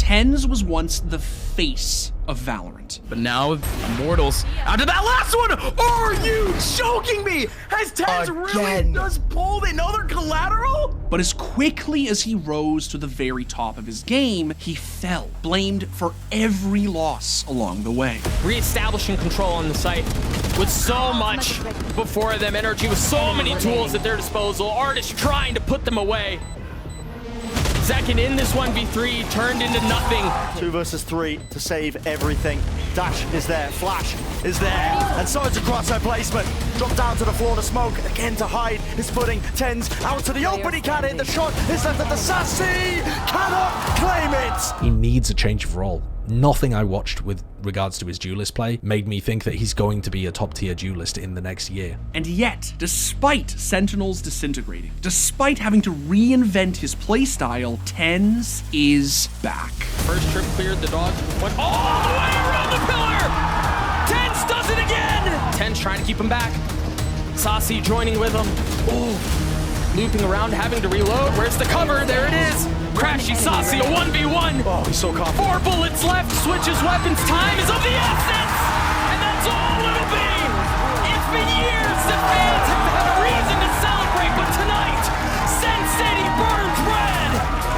TenZ was once the face of Valorant. But now, Immortals, after that last one, are you joking me? Has TenZ really just pulled another collateral? But as quickly as he rose to the very top of his game, he fell, blamed for every loss along the way. Re-establishing control on the site with so much before them, energy with so many tools at their disposal, artists trying to put them away. Second in this 1v3 turned into nothing. 2 versus 3 to save everything. Dash is there, flash is there, and so it's a crosshair placement. Drop down to the floor to smoke, again to hide his footing. TenZ out to the open, he can't hit the shot. It's left at the Sassy, cannot claim it. He needs a change of role. Nothing I watched with regards to his duelist play made me think that he's going to be a top tier duelist in the next year. And yet, despite Sentinels disintegrating, despite having to reinvent his playstyle, TenZ is back. First trip cleared, the dog went all the way around the pillar! TenZ does it again! TenZ trying to keep him back. Sassy joining with him. Oh, looping around, having to reload. Where's the cover? There it is. Crashy Sassy, a 1v1. Oh, he's so confident. 4 bullets left, switches weapons, time is of the essence! And that's all it'll be! It's been years that fans have had a reason to celebrate, but tonight, Sen City burns red!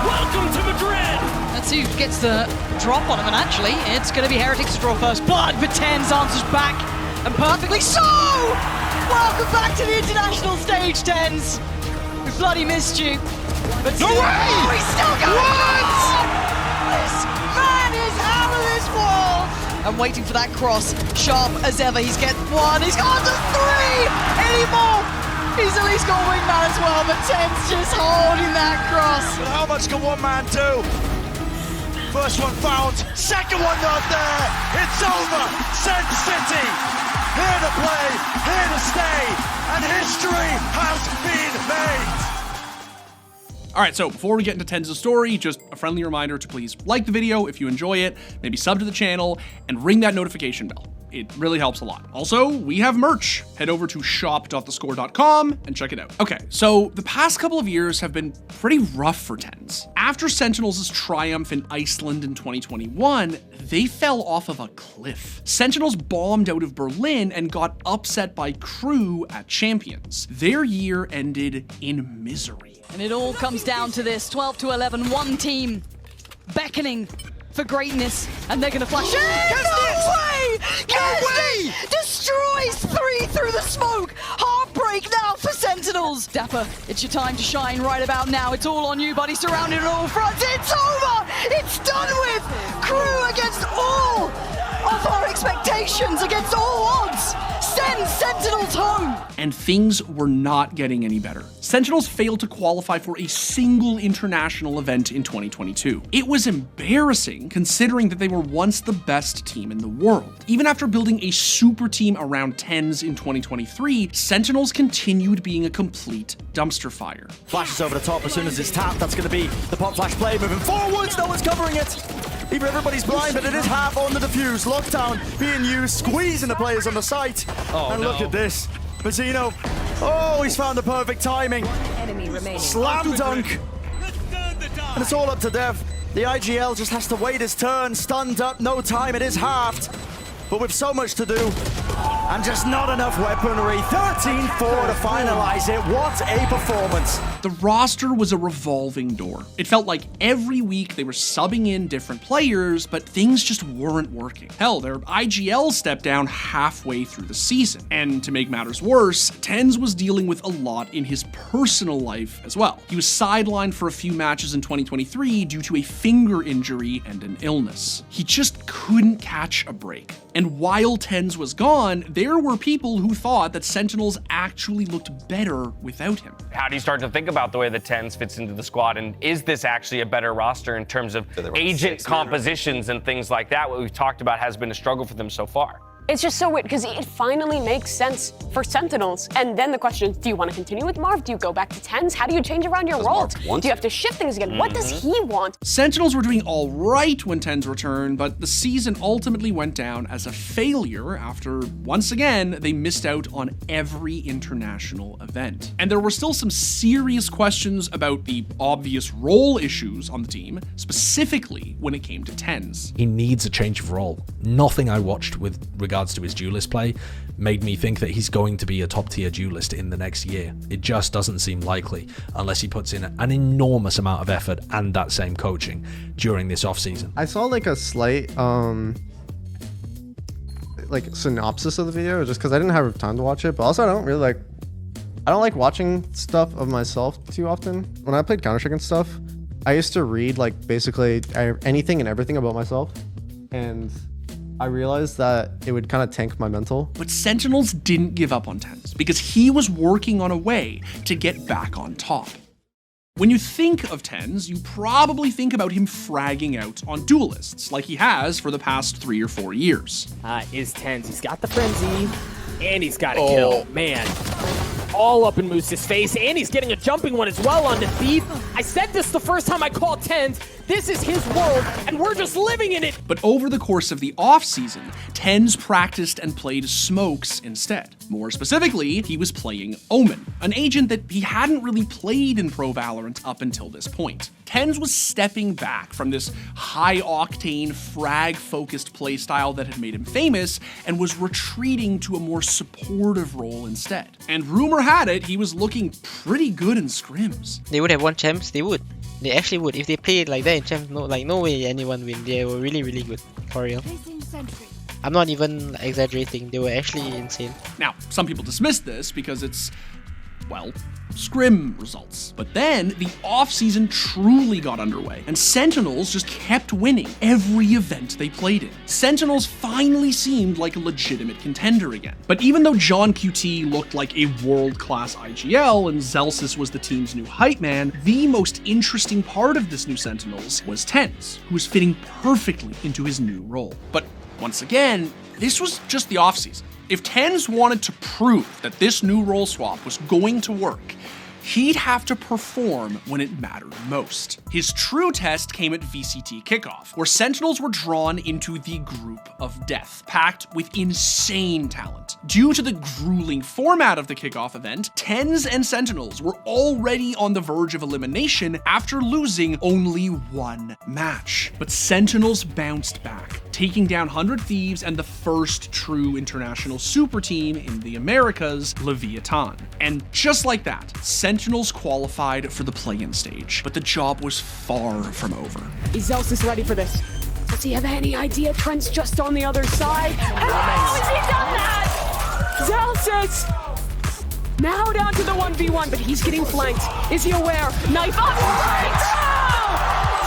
Welcome to Madrid! Let's see who gets the drop on him, and actually, it's going to be Heretics to draw first blood, but TenZ answers back, and perfectly so! Welcome back to the international stage, TenZ! We bloody missed you. But no way! Oh, he's still going! What? This man is out of this world! I'm waiting for that cross. Sharp as ever. He's get 1. He's gone to 3! Anymore! He's at least got wingman as well, but TenZ just holding that cross. But how much can one man do? First one found, second one not there. It's over. Sen City, here to play, here to stay, and history has been made. All right, so before we get into TenZ's story, just a friendly reminder to please like the video if you enjoy it, maybe sub to the channel, and ring that notification bell. It really helps a lot. Also, we have merch. Head over to shop.thescore.com and check it out. Okay, so the past couple of years have been pretty rough for TenZ. After Sentinels' triumph in Iceland in 2021, they fell off of a cliff. Sentinels bombed out of Berlin and got upset by Crew at Champions. Their year ended in misery. And it all comes down to this, 12-11, one team beckoning for greatness, and they're gonna flash in! No way! No way! Destroys 3 through the smoke! Heartbreak now for Sentinels! Dapper, it's your time to shine right about now. It's all on you, buddy, surrounded on all fronts. It's over! It's done with! Crew against all of our expectations, against all odds! Send Sentinels home! And things were not getting any better. Sentinels failed to qualify for a single international event in 2022. It was embarrassing considering that they were once the best team in the world. Even after building a super team around TenZ in 2023, Sentinels continued being a complete dumpster fire. Flashes over the top as soon as it's tapped. That's going to be the pop flash play moving forwards. No one's covering it. Even everybody's blind, but it is half on the defuse. Lockdown being used, squeezing the players on the site. Oh, and no. Look at this. Mazzino. Oh, he's found the perfect timing. Slam dunk. And it's all up to Dev. The IGL just has to wait his turn. Stunned up, no time. It is halved. But with so much to do, and just not enough weaponry. 13-4 to finalize it. What a performance. The roster was a revolving door. It felt like every week they were subbing in different players, but things just weren't working. Hell, their IGL stepped down halfway through the season. And to make matters worse, TenZ was dealing with a lot in his personal life as well. He was sidelined for a few matches in 2023 due to a finger injury and an illness. He just couldn't catch a break. And while TenZ was gone, there were people who thought that Sentinels actually looked better without him. How do you start to think about the way that TenZ fits into the squad, and is this actually a better roster in terms of agent compositions and things like that? What we've talked about has been a struggle for them so far. It's just so weird because it finally makes sense for Sentinels. And then the question is, do you want to continue with Marv? Do you go back to TenZ? How do you change around your roles? Do you have to shift things again? What does he want? Sentinels were doing all right when TenZ returned, but the season ultimately went down as a failure after, once again, they missed out on every international event. And there were still some serious questions about the obvious role issues on the team, specifically when it came to TenZ. He needs a change of role. Nothing I watched with regards to his duelist play made me think that he's going to be a top tier duelist in the next year. It just doesn't seem likely unless he puts in an enormous amount of effort and that same coaching during this offseason. I saw like a slight like synopsis of the video just because I didn't have time to watch it, but also I don't like watching stuff of myself too often. When I played Counter-Strike and stuff, I used to read like basically anything and everything about myself, and I realized that it would kind of tank my mental. But Sentinels didn't give up on TenZ because he was working on a way to get back on top. When you think of TenZ, you probably think about him fragging out on duelists like he has for the past 3 or 4 years. Is TenZ. He's got the frenzy, and he's got a kill. Man, all up in Moose's face, and he's getting a jumping one as well on the Thief. I said this the first time I called TenZ. This is his world, and we're just living in it. But over the course of the off-season, TenZ practiced and played smokes instead. More specifically, he was playing Omen, an agent that he hadn't really played in Pro Valorant up until this point. TenZ was stepping back from this high-octane, frag-focused playstyle that had made him famous and was retreating to a more supportive role instead. And rumor had it, he was looking pretty good in scrims. They would have won champs, they would. They actually would. If they played like that in champs, no way anyone win. They were really, really good for real. I'm not even exaggerating. They were actually insane. Now, some people dismiss this because it's, well, scrim results. But then the off-season truly got underway, and Sentinels just kept winning every event they played in. Sentinels finally seemed like a legitimate contender again. But even though John QT looked like a world-class IGL and Zelsis was the team's new hype man, the most interesting part of this new Sentinels was TenZ, who was fitting perfectly into his new role. But once again, this was just the offseason. If TenZ wanted to prove that this new role swap was going to work, he'd have to perform when it mattered most. His true test came at VCT kickoff, where Sentinels were drawn into the group of death, packed with insane talent. Due to the grueling format of the kickoff event, TenZ and Sentinels were already on the verge of elimination after losing only one match. But Sentinels bounced back, taking down 100 Thieves and the first true international super team in the Americas, Leviathan. And just like that, Sentinels qualified for the play-in stage, but the job was far from over. Is Zelsis ready for this? Does he have any idea Trent's just on the other side? How has he done that? Zelsis! Now down to the 1v1, but he's getting flanked. Is he aware? Knife up!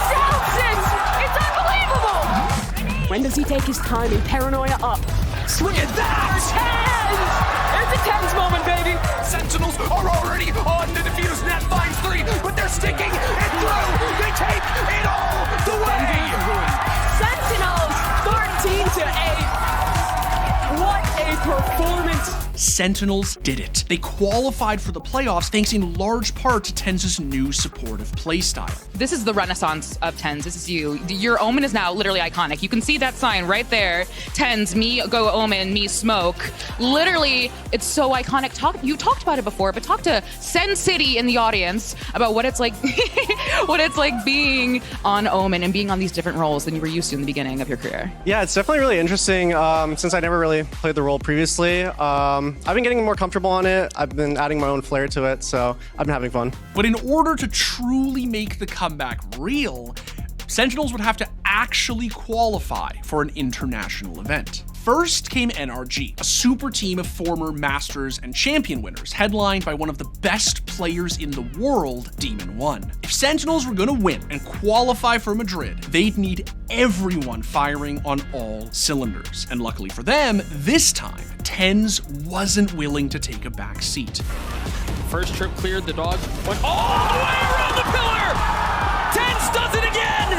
Zelsis! It's unbelievable! When does he take his time and paranoia up? Swing at that! TenZ! It's a TenZ moment, baby! Sentinels are already on the defuse. Net finds 3, but they're sticking it through. They take it all the way. Sentinels 13-8. What a performance! Sentinels did it. They qualified for the playoffs thanks in large part to TenZ's new supportive playstyle. This is the Renaissance of TenZ. This is you. Your Omen is now literally iconic. You can see that sign right there. TenZ, me go Omen, me smoke. Literally, it's so iconic. You talked about it before, but talk to Sen City in the audience about what it's like what it's like being on Omen and being on these different roles than you were used to in the beginning of your career. Yeah, it's definitely really interesting since I never really played the role previously. I've been getting more comfortable on it. I've been adding my own flair to it, so I've been having fun. But in order to truly make the comeback real, Sentinels would have to actually qualify for an international event. First came NRG, a super team of former Masters and Champion winners, headlined by one of the best players in the world, Demon One. If Sentinels were gonna win and qualify for Madrid, they'd need everyone firing on all cylinders. And luckily for them, this time, TenZ wasn't willing to take a back seat. First trip cleared, the dog went all the way around the pillar! TenZ does it again!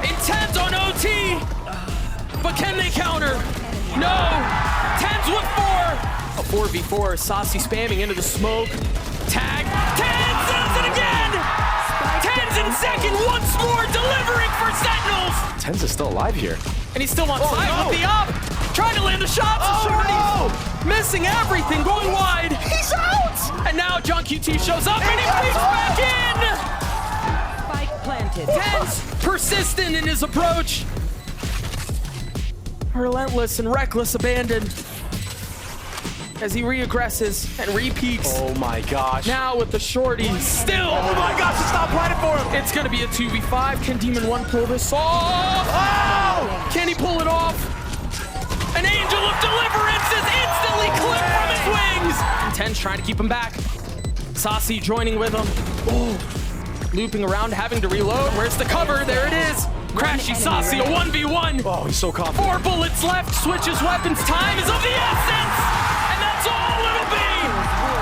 Intense on OT! But can they counter? 4v4, Saucy spamming into the smoke. Tag, TenZ does it again! TenZ in second, once more, delivering for Sentinels! TenZ is still alive here. And he still on side with the up! Trying to land the shots, Shorty! Missing everything, going wide! He's out! And now John QT shows up and he breaks back in! Spike planted. TenZ, persistent in his approach. Relentless and reckless abandon. As he re-aggresses and re-peaks. Oh my gosh. Now with the shorty, still. Oh my gosh, it's not planted for him. It's gonna be a 2v5. Can Demon 1 pull this off? Oh! Can he pull it off? An angel of deliverance is instantly clipped from his wings. And TenZ trying to keep him back. Saucy joining with him. Oh, looping around, having to reload. Where's the cover? There it is. Crashy Saucy, a 1v1. Oh, he's so confident. 4 bullets left, switches weapons, time is of the essence! And that's all it'll be!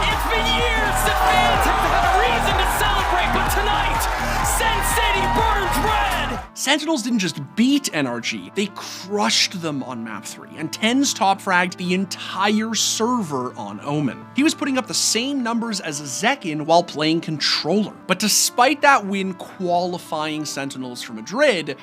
It's been years that fans have had a reason to celebrate, but tonight, Sen City burns red! Sentinels didn't just beat NRG, they crushed them on map 3, and TenZ top fragged the entire server on Omen. He was putting up the same numbers as Zekin while playing controller. But despite that win qualifying Sentinels for Madrid,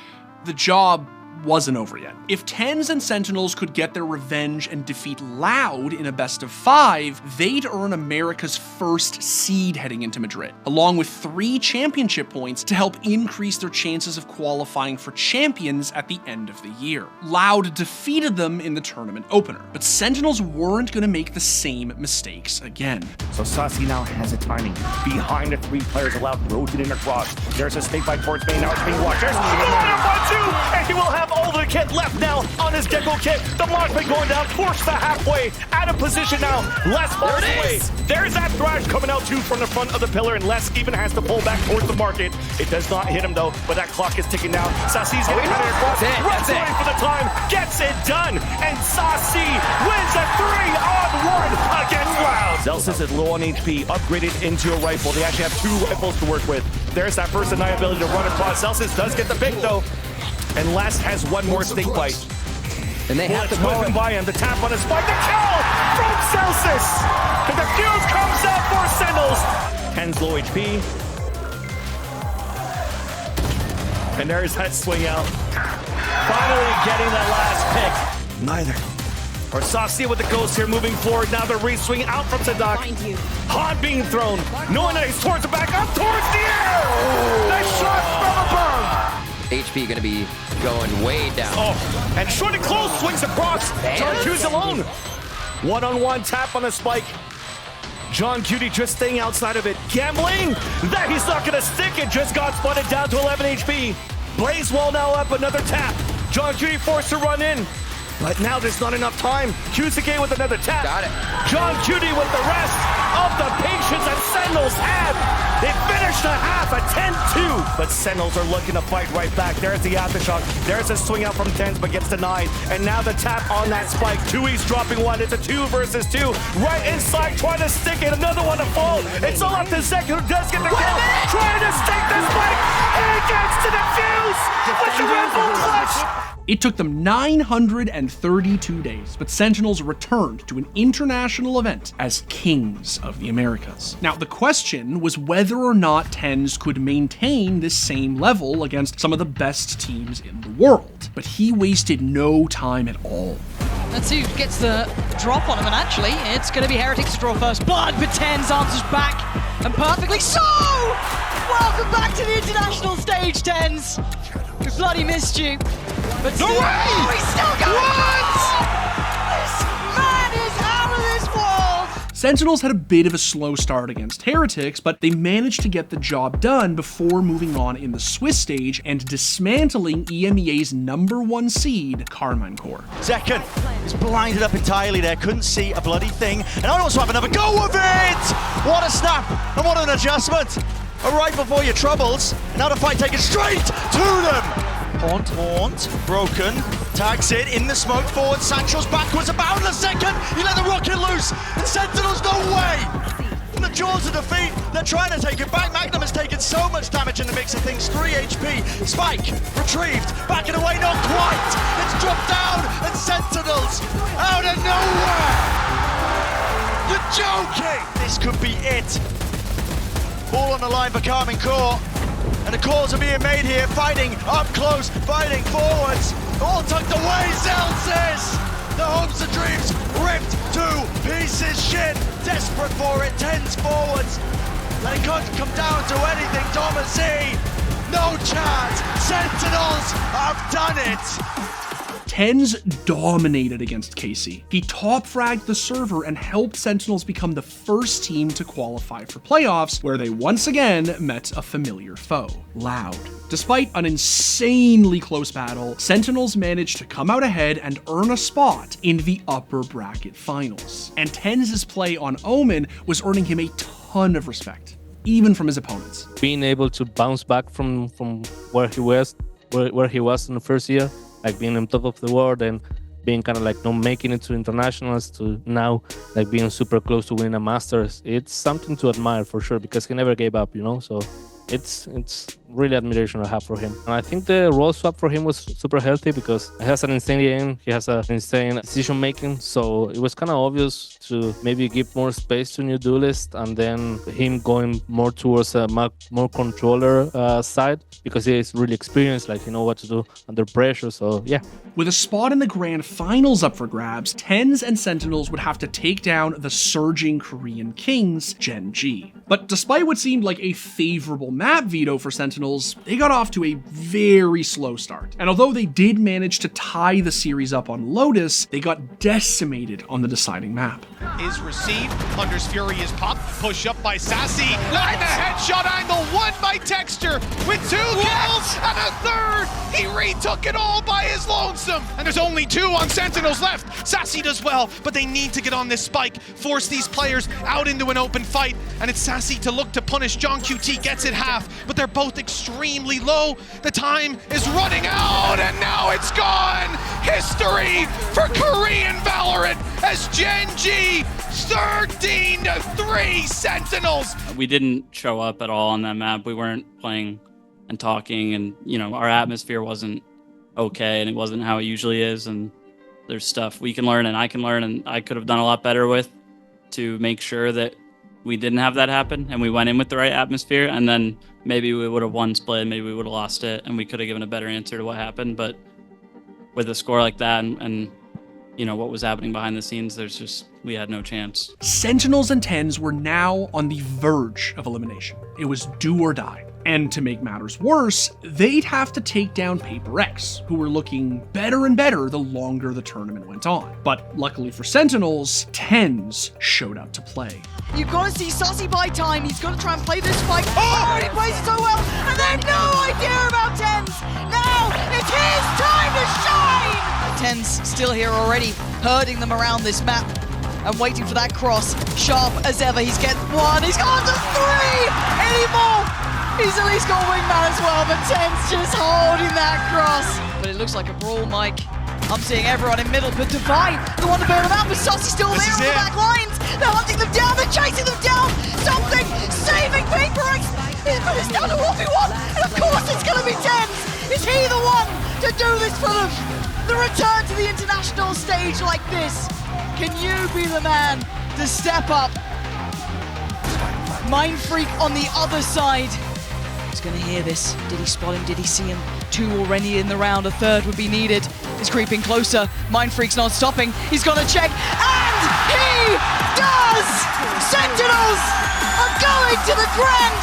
the job wasn't over yet. If TenZ and Sentinels could get their revenge and defeat Loud in a best of 5, they'd earn America's first seed heading into Madrid, along with 3 championship points to help increase their chances of qualifying for champions at the end of the year. Loud defeated them in the tournament opener, but Sentinels weren't going to make the same mistakes again. So Saucy now has a timing. Behind the 3 players allowed Rosen in across. There's a snake bite towards main, now it's being watched. There's 1-2, and he will have all the kit left now on his Gecko kit. The Marksman going down towards the halfway. Out of position now. Les falls away. There's that Thrash coming out too from the front of the pillar, and Les even has to pull back towards the market. It does not hit him though, but that clock is ticking down. Saucy's getting better across. Runs away for the time. Gets it done. And Saucy wins a 3-on-1 against Loud. Zelsis is low on HP, upgraded into a rifle. They actually have 2 rifles to work with. There's that first deniability to run across. Zelsis does get the pick though. And Les has 1 more snake bite. And they have to go whipping by him. The tap on his spike. The kill from Celsius. The defuse comes out for Sentinels. TenZ low HP. And there's that swing out. Finally getting that last pick. Neither. Or Saucy with the ghost here moving forward. Now the re-swing out from Sadak. Han being thrown. Knowing that he's towards the back. Up towards the air. The shot from above. HP gonna be going way down. Oh, and short and close, swings across. John Q's alone. 1-on-1 tap on the spike. John Cutie just staying outside of it. Gambling that he's not gonna stick it. Just got spotted down to 11 HP. Blazewall now up, another tap. John Cutie forced to run in. But now there's not enough time. Qsake with another tap. Got it. John Cutie with the rest of the patience that Sentinels have. They finished the half at 10-2. But Sentinels are looking to fight right back. There's the aftershock. There's a swing out from TenZ, but gets denied. And now the tap on that spike. Tui's dropping 1. It's a 2 versus 2. Right inside, trying to stick it. Another one to fall. It's all up to Zek, who does get the kill. Trying to stick the spike. He gets to defuse with the Red Bull clutch. It took them 932 days, but Sentinels returned to an international event as Kings of the Americas. Now, the question was whether or not TenZ could maintain this same level against some of the best teams in the world, but he wasted no time at all. Let's see who gets the drop on him, and actually, it's going to be Heretics to draw first blood, but TenZ answers back, and perfectly so! Welcome back to the international stage, TenZ! We bloody missed you. But no way! Oh, he's still going! What? This man is out of this world! Sentinels had a bit of a slow start against Heretics, but they managed to get the job done before moving on in the Swiss stage and dismantling EMEA's #1 seed, Carmine Corps. Zekin is blinded up entirely there, couldn't see a bloody thing, and I also have another go of it! What a snap, and what an adjustment! Right before your troubles, now the fight taken straight to them! Haunt, broken, tags it in the smoke forward, Sancho's backwards, a boundless second, he let the rocket loose, and Sentinels, no way! In the jaws of defeat, they're trying to take it back, Magnum has taken so much damage in the mix of things, 3 HP, Spike, retrieved, backing away, not quite, it's dropped down, and Sentinels, out of nowhere! You're joking! This could be it. All on the line for Carmen Core. And the calls are being made here, fighting up close, fighting forwards. All tucked away, Celsius! The hopes and dreams ripped to pieces. Shit, desperate for it, TenZ forwards. And it can't come down to anything, Thomas E. No chance, Sentinels have done it. TenZ dominated against KC. He top-fragged the server and helped Sentinels become the first team to qualify for playoffs, where they once again met a familiar foe, Loud. Despite an insanely close battle, Sentinels managed to come out ahead and earn a spot in the upper bracket finals. And TenZ's play on Omen was earning him a ton of respect, even from his opponents. Being able to bounce back from where he was in the first year, like being on top of the world and being kind of like not making it to internationals to now like being super close to winning a Masters. It's something to admire for sure, because he never gave up, you know, so it's really admiration I have for him. And I think the role swap for him was super healthy because he has an insane game, he has an insane decision making, so it was kind of obvious to maybe give more space to new duelist and then him going more towards a more controller side, because he is really experienced, like he knows what to do under pressure, so yeah. With a spot in the grand finals up for grabs, TenZ and Sentinels would have to take down the surging Korean kings, Gen G. But despite what seemed like a favorable map veto for Sentinels, they got off to a very slow start. And although they did manage to tie the series up on Lotus, they got decimated on the deciding map. Is received, Hunter's Fury is popped, push up by Sassy, and the headshot angle, one by Texture, with 2 kills and a third! He retook it all by his lonesome! And there's only 2 on Sentinels left! Sassy does well, but they need to get on this spike, force these players out into an open fight, and it's Sassy to look to punish. John QT gets it half, but they're both extremely low. The time is running out, and now it's gone! History for Korean Valorant as Gen G 13-3 Sentinels. We didn't show up at all on that map. We weren't playing and talking, and you know, our atmosphere wasn't okay, and it wasn't how it usually is, and there's stuff we can learn and I can learn and I could have done a lot better with to make sure that we didn't have that happen and we went in with the right atmosphere, and then maybe we would have won split, maybe we would have lost it, and we could have given a better answer to what happened. But with a score like that and you know what was happening behind the scenes, we had no chance. Sentinels and TenZ were now on the verge of elimination. It was do or die. And to make matters worse, they'd have to take down Paper X, who were looking better and better the longer the tournament went on. But luckily for Sentinels, TenZ showed up to play. You've got to see Sassy buy time. He's got to try and play this fight. Oh, he plays it so well, and they have no idea about TenZ. Now it's his time to shine. TenZ still here already, herding them around this map and waiting for that cross. Sharp as ever. He's getting 1. He's gone to 3. Any more? He's at least got wingman as well, but TenZ just holding that cross. But it looks like a brawl, Mike. I'm seeing everyone in middle, but Divine, the one to bail them out, but Saucy's still there on the back lines. They're hunting them down, they're chasing them down. Something saving Paper X. But it's down to 1v1, and of course it's going to be TenZ. Is he the one to do this for them? The return to the international stage like this. Can you be the man to step up? Mindfreak on the other side. He's going to hear this. Did he spot him? Did he see him? 2 already in the round. A 3rd would be needed. He's creeping closer. Mindfreak's not stopping. He's got to check. And he does! Sentinels are going to the grand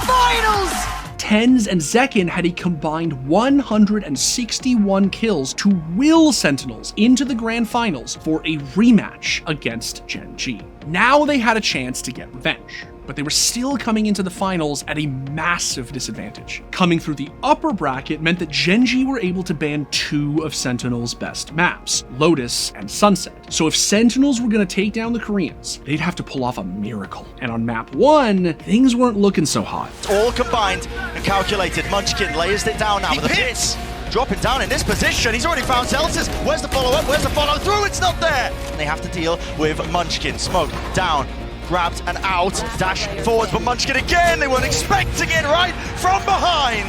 finals! TenZ and Zekin had a combined 161 kills to will Sentinels into the grand finals for a rematch against Gen G. Now they had a chance to get revenge, but they were still coming into the finals at a massive disadvantage. Coming through the upper bracket meant that Gen G were able to ban 2 of Sentinels' best maps, Lotus and Sunset. So if Sentinels were going to take down the Koreans, they'd have to pull off a miracle. And on map 1, things weren't looking so hot. It's all combined and calculated. Munchkin layers it down now with the pits. Dropping down in this position. He's already found Celsius. Where's the follow-up? Where's the follow-through? It's not there. And they have to deal with Munchkin. Smoke down. Grabbed and out, dash forwards, but Munchkin again, they weren't expecting it right from behind.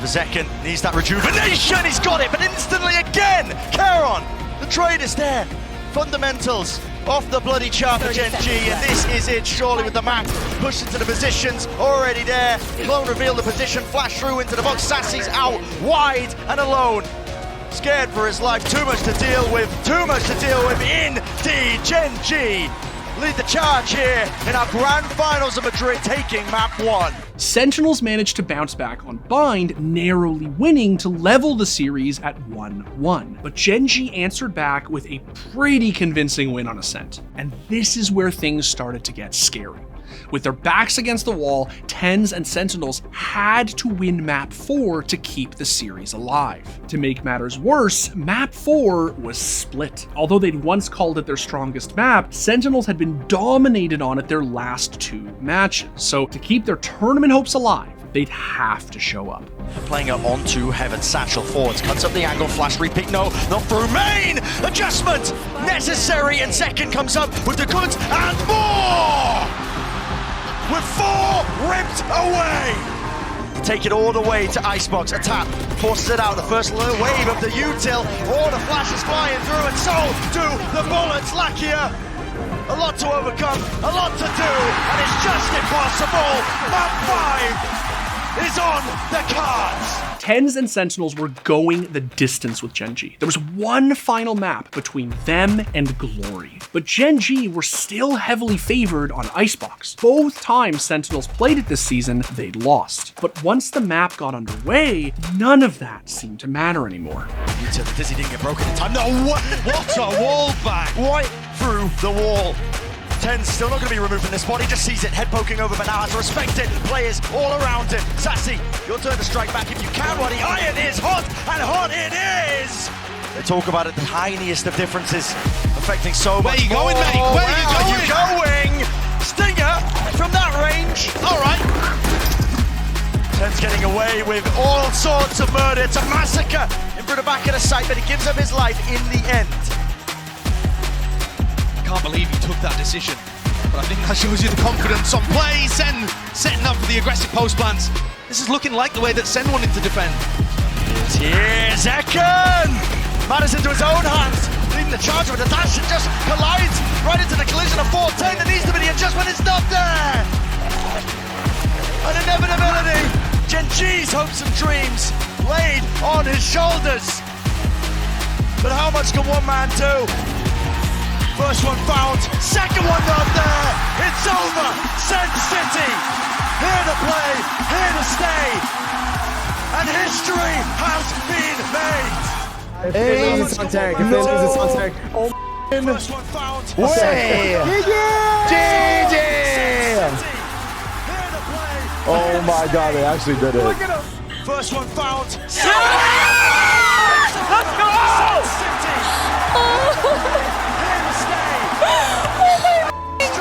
The Zekin needs that rejuvenation, he's got it, but instantly again, Charon, the trade is there. Fundamentals off the bloody chart for Gen G, and this is it, surely, with the map pushed into the positions, already there. Clone revealed the position, flash through into the box. Sassy's out wide and alone. Scared for his life, too much to deal with indeed. Gen G lead the charge here in our grand finals of Madrid, taking map 1. Sentinels managed to bounce back on Bind, narrowly winning to level the series at 1-1. But Gen G answered back with a pretty convincing win on Ascent. And this is where things started to get scary. With their backs against the wall, TenZ and Sentinels had to win map 4 to keep the series alive. To make matters worse, map 4 was split. Although they'd once called it their strongest map, Sentinels had been dominated on it their last 2 matches. So to keep their tournament hopes alive, they'd have to show up. Playing it onto Heaven, Satchel forwards, cuts up the angle, flash repeat, no, not through main! Adjustment necessary, and second comes up with the goods and more! With 4 ripped away! Take it all the way to Icebox, a tap, forces it out, the first wave of the util, all the flashes flying through, and so do the bullets. Lakia, a lot to overcome, a lot to do, and it's just impossible. Map 5 is on the cards. TenZ and Sentinels were going the distance with Gen G. There was one final map between them and glory. But Gen G were still heavily favored on Icebox. Both times Sentinels played it this season, they'd lost. But once the map got underway, none of that seemed to matter anymore. Util, Dizzy didn't get broken in time. No, what a wall bang! Right through the wall. TenZ still not going to be removed from this spot. He just sees it, head poking over, but now has to respect it. Players all around him. Sassy, your turn to strike back if you can, buddy. Iron is hot, and hot it is! They talk about it, the tiniest of differences, affecting so much. Where you going, mate? Where are you going? Stinger from that range. All right. TenZ getting away with all sorts of murder. It's a massacre in front of back of the site, but he gives up his life in the end. Can't believe he took that decision, but I think that shows you the confidence on play. Sen setting up for the aggressive post plants. This is looking like the way that Sen wanted to defend. Here's Ekan! Matters into his own hands, leading the charge with a dash and just collides right into the collision of 410. There needs to be the adjustment, it's not there! An inevitability. Gen G's hopes and dreams laid on his shoulders. But how much can one man do? First one found, second one not there. It's over. Sen City, here to play, here to stay. And history has been made. Hey, it's on tag. It's on tag. Oh, first one found. Way. GG. Oh my God, they actually did it. Look at him. First one found. Let's go!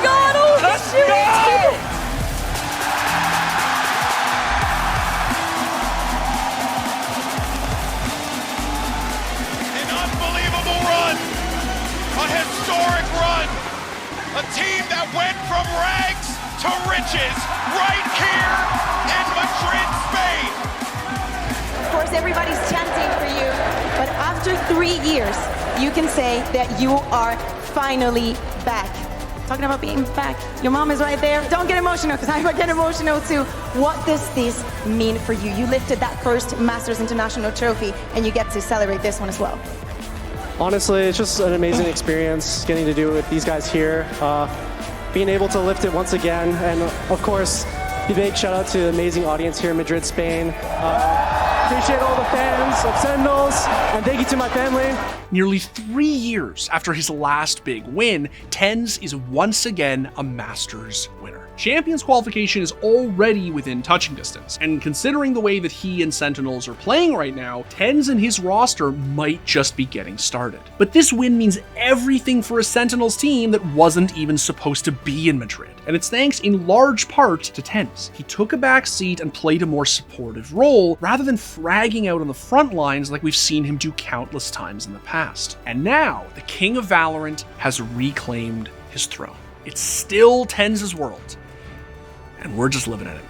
God, oh, let's go! An unbelievable run, a historic run, a team that went from rags to riches right here in Madrid, Spain. Of course, everybody's chanting for you, but after 3 years, you can say that you are finally back. Talking about being back. Your mom is right there. Don't get emotional, because I would get emotional too. What does this mean for you? You lifted that first Masters International trophy, and you get to celebrate this one as well. Honestly, it's just an amazing experience getting to do it with these guys here. Being able to lift it once again, and of course, a big shout out to the amazing audience here in Madrid, Spain. Appreciate all the fans of Sentinels, and thank you to my family. Nearly 3 years after his last big win, TenZ is once again a Masters winner. Champions qualification is already within touching distance, and considering the way that he and Sentinels are playing right now, TenZ and his roster might just be getting started. But this win means everything for a Sentinels team that wasn't even supposed to be in Madrid, and it's thanks in large part to TenZ. He took a back seat and played a more supportive role, rather than fragging out on the front lines like we've seen him do countless times in the past. And now, the king of Valorant has reclaimed his throne. It's still TenZ's world, and we're just living in it.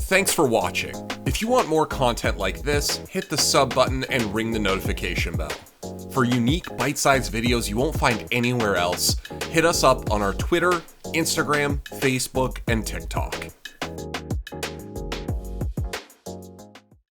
Thanks for watching. If you want more content like this, hit the sub button and ring the notification bell. For unique bite-sized videos you won't find anywhere else, hit us up on our Twitter, Instagram, Facebook, and TikTok.